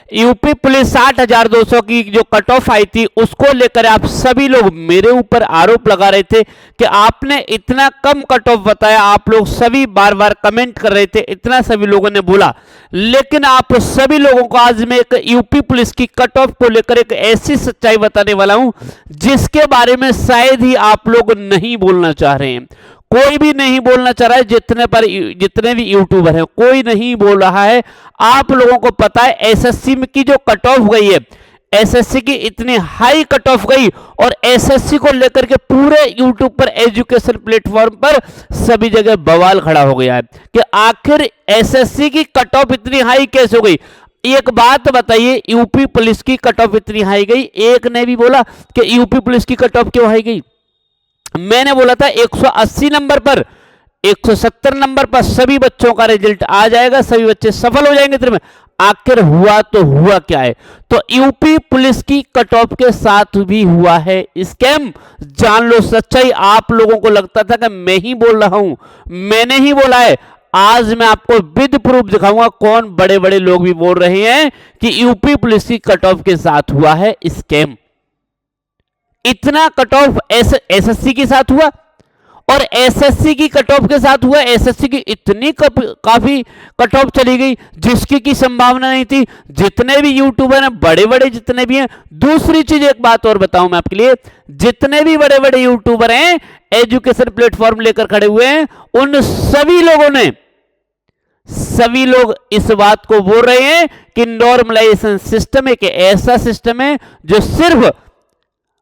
UP police 60,200 की जो cut off आई थी उसको लेकर आप सभी लोग मेरे ऊपर आरोप लगा रहे थे कि आपने इतना कम कट ऑफ बताया। आप लोग सभी बार बार कमेंट कर रहे थे, इतना सभी लोगों ने बोला। लेकिन आप सभी लोगों को आज मैं एक यूपी पुलिस की कट ऑफ को लेकर एक ऐसी सच्चाई बताने वाला हूं जिसके बारे में शायद ही आप लोग नहीं बोलना चाह रहे हैं। कोई भी नहीं बोलना चाह रहा है, जितने भी यूट्यूबर हैं कोई नहीं बोल रहा है। आप लोगों को पता है एसएससी की जो कट ऑफ गई है, एसएससी की इतनी हाई कट ऑफ गई और एसएससी को लेकर के पूरे यूट्यूब पर, एजुकेशन प्लेटफॉर्म पर सभी जगह बवाल खड़ा हो गया है कि आखिर एसएससी की कट ऑफ इतनी हाई कैसे हो गई। एक बात बताइए, यूपी पुलिस की कट ऑफ इतनी हाई गई, एक ने भी बोला कि यूपी पुलिस की कट ऑफ क्यों हाई गई। मैंने बोला था 180 नंबर पर, 170 नंबर पर सभी बच्चों का रिजल्ट आ जाएगा, सभी बच्चे सफल हो जाएंगे। तेरे में आखिर हुआ तो हुआ क्या है? तो यूपी पुलिस की कट ऑफ के साथ भी हुआ है स्कैम। जान लो सच्चाई। आप लोगों को लगता था कि मैं ही बोल रहा हूं, मैंने ही बोला है। आज मैं आपको विद प्रूफ दिखाऊंगा। कौन बड़े बड़े लोग भी बोल रहे हैं कि यूपी पुलिस की कट ऑफ के साथ हुआ है स्कैम। इतना कट ऑफ एसएससी के साथ हुआ और एसएससी की कट ऑफ के साथ हुआ। एसएससी की इतनी काफी कट ऑफ चली गई जिसकी की संभावना नहीं थी। जितने भी यूट्यूबर हैं, बड़े बड़े जितने भी हैं, दूसरी चीज एक बात और बताऊं मैं आपके लिए, जितने भी बड़े बड़े यूट्यूबर हैं एजुकेशन प्लेटफॉर्म लेकर खड़े हुए हैं, उन सभी लोग इस बात को बोल रहे हैं कि नॉर्मलाइजेशन सिस्टम एक ऐसा सिस्टम है जो सिर्फ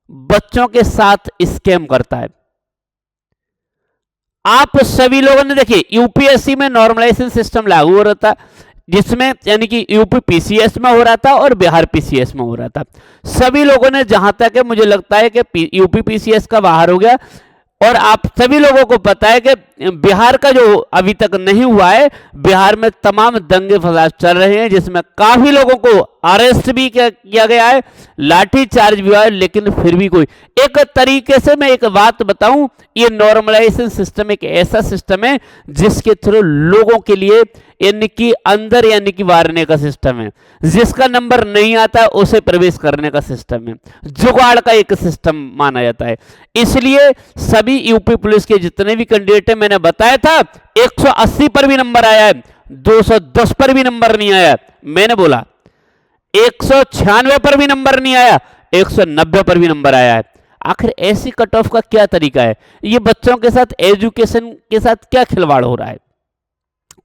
बच्चों के साथ स्कैम करता है। आप सभी लोगों ने देखिए यूपीएससी में नॉर्मलाइजेशन सिस्टम लागू हो रहा था, जिसमें यानी कि यूपी पीसीएस में हो रहा था और बिहार पीसीएस में हो रहा था। सभी लोगों ने, जहां तक है मुझे लगता है कि यूपी पीसीएस का बाहर हो गया और आप सभी लोगों को पता है कि बिहार का जो अभी तक नहीं हुआ है, बिहार में तमाम दंगे फसाद चल रहे हैं जिसमें काफी लोगों को अरेस्ट भी किया गया है, लाठी चार्ज भी हुआ है। लेकिन फिर भी कोई, एक तरीके से मैं एक बात बताऊं, ये नॉर्मलाइजेशन सिस्टम एक ऐसा सिस्टम है जिसके थ्रू लोगों के लिए यानी कि अंदर यानी कि मारने का सिस्टम है। जिसका नंबर नहीं आता उसे प्रवेश करने का सिस्टम है, जुगाड़ का एक सिस्टम माना जाता है। इसलिए सभी यूपी पुलिस के जितने भी कैंडिडेट है, मैंने बताया था 180 पर भी नंबर आया है, 210 पर भी नंबर नहीं आया। मैंने बोला 196 पर भी नंबर नहीं आया, 190 पर भी नंबर आया है। आखिर ऐसी कट ऑफ का क्या तरीका है? ये बच्चों के साथ, एजुकेशन के साथ क्या खिलवाड़ हो रहा है?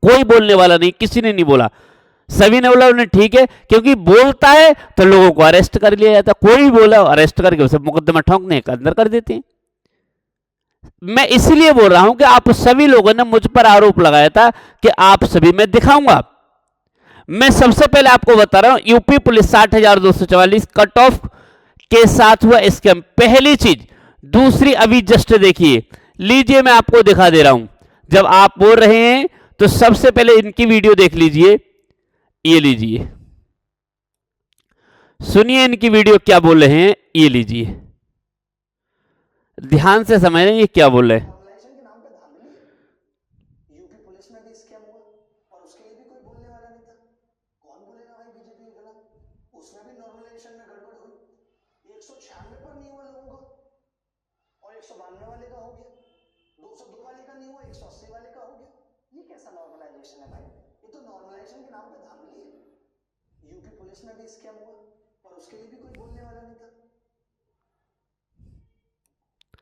कोई बोलने वाला नहीं, किसी ने नहीं बोला। सभी ने बोला उन्हें ठीक है, क्योंकि बोलता है तो लोगों को अरेस्ट कर लिया जाता। कोई बोला अरेस्ट करके उसे मुकदमा ठोंकने के अंदर कर देते हैं। मैं इसीलिए बोल रहा हूं कि आप सभी लोगों ने मुझ पर आरोप लगाया था कि आप सभी, मैं दिखाऊंगा। मैं सबसे पहले आपको बता रहा हूं, यूपी पुलिस 60,244 कट ऑफ के साथ हुआ स्कैम, पहली चीज। दूसरी अभी जस्ट देखिए, लीजिए मैं आपको दिखा दे रहा हूं। जब आप बोल रहे हैं तो सबसे पहले इनकी वीडियो देख लीजिए, ये लीजिए, सुनिए इनकी वीडियो क्या बोल रहे हैं, ये लीजिए, ध्यान से समझ रहे हैं ये क्या बोल रहे हैं। यूपी पुलिस में भी स्कैम हुआ और उसके लिए भी कोई बोलने वाला नहीं था। कौन बोलेगा भाई बीजेपी के खिलाफ? उसमें भी नॉर्मलाइजेशन में गड़बड़ हुई। 196 पर नहीं हुआ लोगों का और 192 वाले का हो गया, 202 वाले का नहीं हुआ, 180 वाले का हो गया। ये कैसा नॉर्मलाइजेशन है भाई? ये तो नॉर्मलाइजेशन के नाम पे धांधली है। यूपी पुलिस में भी स्कैम हुआ और उसके लिए भी कोई बोलने वाला नहीं था।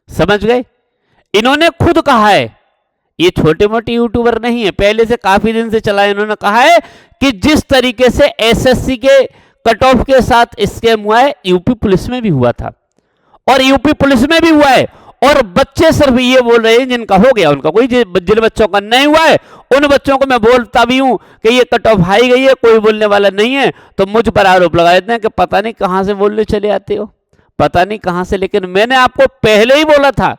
समझ गए? इन्होंने खुद कहा है, ये छोटे मोटे यूट्यूबर नहीं है, पहले से काफी दिन से चला है। इन्होंने कहा है कि जिस तरीके से एसएससी के कट ऑफ के साथ स्कैम हुआ है, यूपी पुलिस में भी हुआ था और यूपी पुलिस में भी हुआ है। और बच्चे सिर्फ ये बोल रहे हैं जिनका हो गया, उनका कोई, जिन बच्चों का नहीं हुआ है उन बच्चों को मैं बोलता भी हूं कि ये कट ऑफ हाई गई है, कोई बोलने वाला नहीं है, तो मुझ पर आरोप लगा देते हैं कि पता नहीं कहां से बोलने चले आते हो, पता नहीं कहां से। लेकिन मैंने आपको पहले ही बोला था,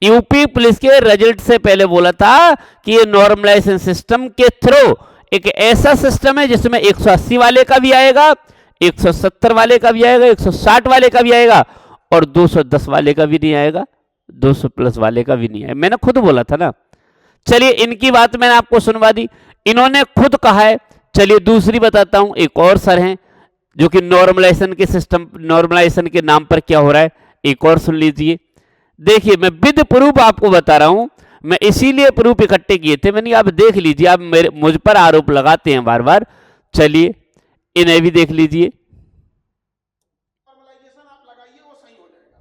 यूपी पुलिस के रिजल्ट से पहले बोला था कि ये नॉर्मलाइजेशन सिस्टम के थ्रू एक ऐसा सिस्टम है जिसमें 180 वाले का भी आएगा, 170 वाले का भी आएगा, 160 वाले का भी आएगा और 210 वाले का भी नहीं आएगा, 200 प्लस वाले का भी नहीं आएगा। मैंने खुद बोला था ना। चलिए इनकी बात मैंने आपको सुनवा दी। इन्होंने खुद कहा है चलिए दूसरी बताता हूं, एक और सर हैं जो कि नॉर्मलाइजेशन के सिस्टम, नॉर्मलाइजेशन के नाम पर क्या हो रहा है, एक और सुन लीजिए। देखिए मैं विद प्रूफ आपको बता रहा हूं, मैं इसीलिए प्रूफ इकट्ठे किए थे मैंने, आप देख लीजिए, आप मेरे मुझ पर आरोप लगाते हैं बार बार, चलिए इन्हें भी देख लीजिए। नॉर्मलाइजेशन आप लगाइए वो सही हो जाएगा,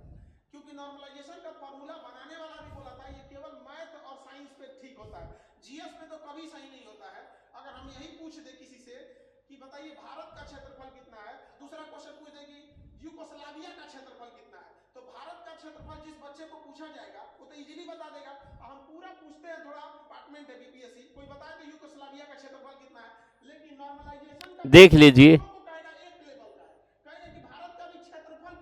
क्योंकि नॉर्मलाइजेशन का फॉर्मूला बनाने वाला भी बोला था ये केवल मैथ और साइंस पे ठीक होता है, जीएस पे तो कभी सही नहीं होता है। अगर हम यही पूछ दे किसी से कि बताइए भारत का क्षेत्रफल कितना है, दूसरा क्वेश्चन पूछ देगी यूगोस्लाविया का क्षेत्रफल कितना है, तो भारत का क्षेत्रफल जिस बच्चे को पूछा जाएगा वो तो इजीली बता देगा। हम पूरा पूछते हैं, थोड़ा डिपार्टमेंट है बीपीएससी, कोई बताए तो यूगोस्लाविया का क्षेत्रफल कितना है, लेकिन नॉर्मलाइजेशन का देख लीजिए, क्षेत्रफल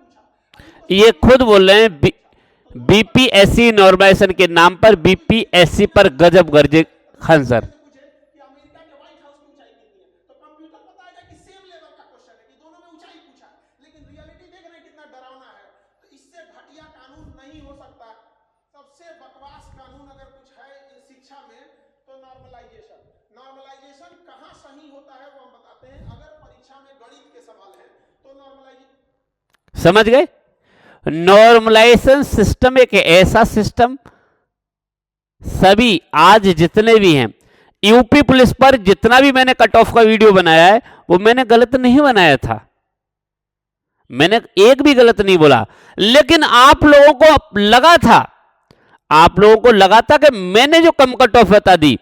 ये खुद बोल रहे हैं बीपीएससी नॉर्मलाइजेशन के नाम पर बीपीएससी पर गजब गर्जे खान सर। कि अमेरिका के व्हाइट हाउस की ऊंचाई कितनी है, तो कंप्यूटर बताएगा कि सेम लेवल का क्वेश्चन है कि दोनों में ऊंचाई पूछा है, लेकिन रियलिटी देख रहे हैं कितना डरावना है। तो इससे घटिया कानून नहीं हो सकता। सबसे बकवास कानून अगर कुछ है शिक्षा में तो नॉर्मलाइजेशन। नॉर्मलाइजेशन कहां सही होता है वो हम बताते हैं। अगर परीक्षा में गणित के सवाल है तो नॉर्मलाइजेशन, समझ गए, नॉर्मलाइजेशन सिस्टम एक ऐसा सिस्टम, सभी आज जितने भी हैं, यूपी पुलिस पर जितना भी मैंने कट ऑफ का वीडियो बनाया है वो मैंने गलत नहीं बनाया था, मैंने एक भी गलत नहीं बोला, लेकिन आप लोगों को लगा था, आप लोगों को लगा था कि मैंने जो कम कट ऑफ बता दी,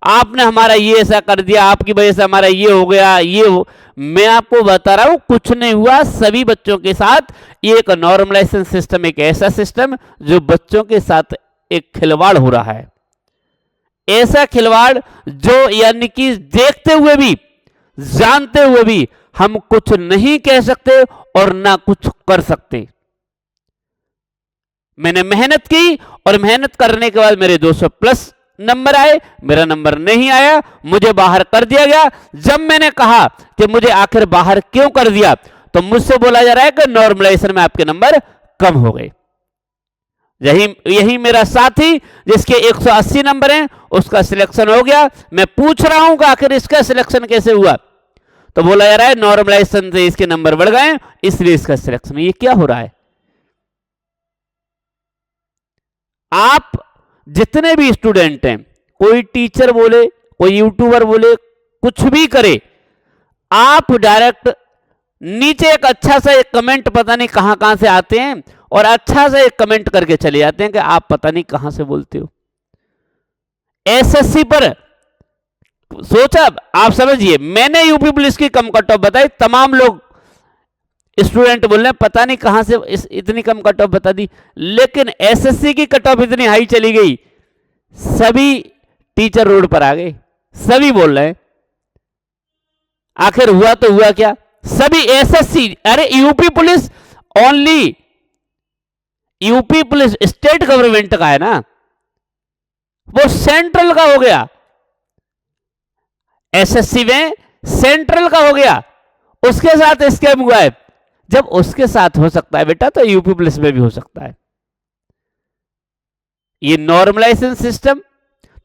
आपने हमारा ये ऐसा कर दिया, आपकी वजह से हमारा ये हो गया, ये हो। मैं आपको बता रहा हूं कुछ नहीं हुआ। सभी बच्चों के साथ ये एक नॉर्मलाइजेशन सिस्टम एक ऐसा सिस्टम जो बच्चों के साथ एक खिलवाड़ हो रहा है, ऐसा खिलवाड़ जो यानी कि देखते हुए भी, जानते हुए भी हम कुछ नहीं कह सकते और ना कुछ कर सकते। मैंने मेहनत की और मेहनत करने के बाद मेरे 200 प्लस नंबर आए, मेरा नंबर नहीं आया, मुझे बाहर कर दिया गया। जब मैंने कहा कि मुझे आखिर बाहर क्यों कर दिया, तो मुझसे बोला जा रहा है कि नॉर्मलाइजेशन में आपके नंबर कम हो गए। यही मेरा साथी जिसके 180 नंबर हैं उसका सिलेक्शन हो गया। मैं पूछ रहा हूं कि आखिर इसका सिलेक्शन कैसे हुआ, तो बोला जा रहा है नॉर्मलाइजेशन से इसके नंबर बढ़ गए इसलिए इसका सिलेक्शन। ये क्या हो रहा है? आप जितने भी स्टूडेंट हैं, कोई टीचर बोले, कोई यूट्यूबर बोले, कुछ भी करे, आप डायरेक्ट नीचे एक अच्छा सा एक कमेंट, पता नहीं कहां कहां से आते हैं और अच्छा सा एक कमेंट करके चले जाते हैं कि आप पता नहीं कहां से बोलते हो। एसएससी पर सोचा, आप समझिए, मैंने यूपी पुलिस की कम कट ऑफ बताई, तमाम लोग स्टूडेंट बोल रहे हैं पता नहीं कहां से इतनी कम कट ऑफ बता दी, लेकिन एसएससी की कट ऑफ इतनी हाई चली गई, सभी टीचर रोड पर आ गए, सभी बोल रहे हैं। आखिर हुआ तो हुआ क्या? सभी एसएससी, अरे UP police only, UP police state government का है ना, वो सेंट्रल का हो गया, एसएससी में सेंट्रल का हो गया, उसके साथ स्कैम हुआ है। जब उसके साथ हो सकता है बेटा तो यूपी पुलिस में भी हो सकता है। ये नॉर्मलाइजेशन सिस्टम,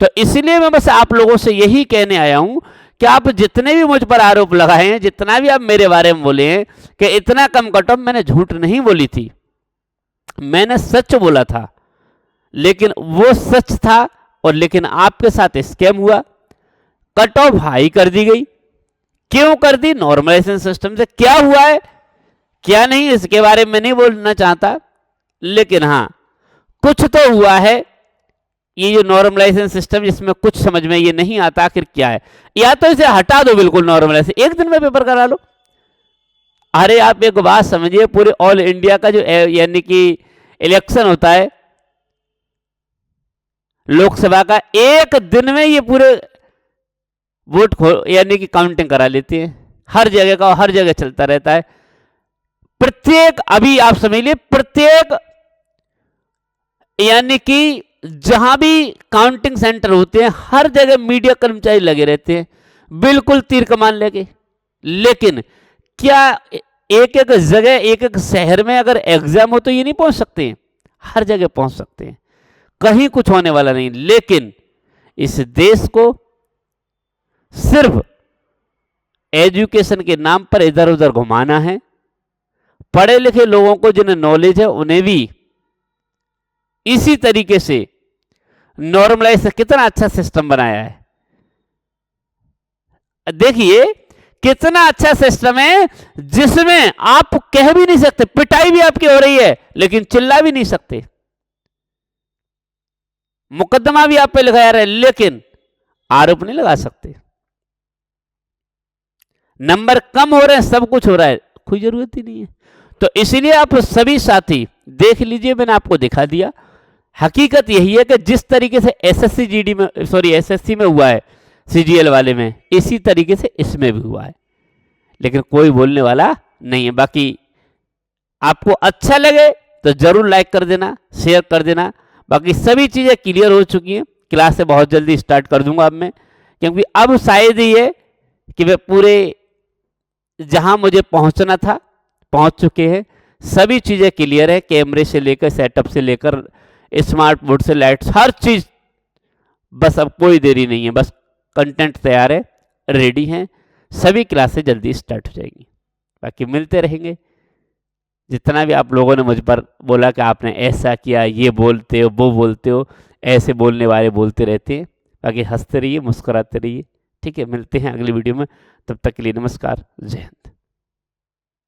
तो इसलिए मैं बस आप लोगों से यही कहने आया हूं कि आप जितने भी मुझ पर आरोप लगाए हैं, जितना भी आप मेरे बारे में बोले हैं कि इतना कम कट ऑफ, मैंने झूठ नहीं बोली थी, मैंने सच बोला था, लेकिन वो सच था और लेकिन आपके साथ स्कैम हुआ, कट ऑफ हाई कर दी गई। क्यों कर दी? नॉर्मलाइजेशन सिस्टम से। क्या हुआ है क्या नहीं इसके बारे में नहीं बोलना चाहता, लेकिन हां कुछ तो हुआ है। ये जो नॉर्मलाइजेशन सिस्टम, जिसमें कुछ समझ में ये नहीं आता आखिर क्या है, या तो इसे हटा दो बिल्कुल, नॉर्मलाइजेशन एक दिन में पेपर करा लो। अरे आप एक बात समझिए, पूरे ऑल इंडिया का जो यानी कि इलेक्शन होता है लोकसभा का, एक दिन में ये पूरे वोट यानी कि काउंटिंग करा लेते हैं, हर जगह का हर जगह चलता रहता है। प्रत्येक, अभी आप समझ लीजिए, प्रत्येक यानी कि जहां भी काउंटिंग सेंटर होते हैं हर जगह मीडिया कर्मचारी लगे रहते हैं, बिल्कुल तीर कमान लेके। लेकिन क्या एक एक जगह, एक एक शहर में अगर एग्जाम हो तो ये नहीं पहुंच सकते हैं? हर जगह पहुंच सकते हैं, कहीं कुछ होने वाला नहीं। लेकिन इस देश को सिर्फ एजुकेशन के नाम पर इधर उधर घुमाना है। पढ़े लिखे लोगों को जिन्हें नॉलेज है उन्हें भी इसी तरीके से नॉर्मलाइज, कितना अच्छा सिस्टम बनाया है। देखिए कितना अच्छा सिस्टम है जिसमें आप कह भी नहीं सकते, पिटाई भी आपकी हो रही है लेकिन चिल्ला भी नहीं सकते, मुकदमा भी आप पे लगाया रहे लेकिन आरोप नहीं लगा सकते। नंबर कम हो रहे हैं, सब कुछ हो रहा है, कोई जरूरत ही नहीं है। तो इसलिए आप सभी साथी देख लीजिए, मैंने आपको दिखा दिया। हकीकत यही है कि जिस तरीके से एसएससी जीडी में, सॉरी एसएससी में हुआ है, सीजीएल वाले में, इसी तरीके से इसमें भी हुआ है, लेकिन कोई बोलने वाला नहीं है। बाकी आपको अच्छा लगे तो जरूर लाइक कर देना, शेयर कर देना। बाकी सभी चीज़ें क्लियर हो चुकी हैं, क्लासें बहुत जल्दी स्टार्ट कर दूंगा अब मैं, क्योंकि अब शायद ये कि वे पूरे जहां मुझे पहुंचना था पहुंच चुके हैं। सभी चीज़ें क्लियर है, कैमरे से लेकर सेटअप से लेकर स्मार्ट बोर्ड से लाइट्स, हर चीज़। बस अब कोई देरी नहीं है, बस कंटेंट तैयार है, रेडी हैं। सभी क्लासें जल्दी स्टार्ट हो जाएंगी। बाकी मिलते रहेंगे। जितना भी आप लोगों ने मुझ पर बोला कि आपने ऐसा किया, ये बोलते हो, वो बोलते हो, ऐसे बोलने वाले बोलते रहते हैं। बाकी हंसते रहिए, मुस्कुराते रहिए। ठीक है, मिलते हैं अगली वीडियो में। तब तक के लिए नमस्कार, जय हिंद।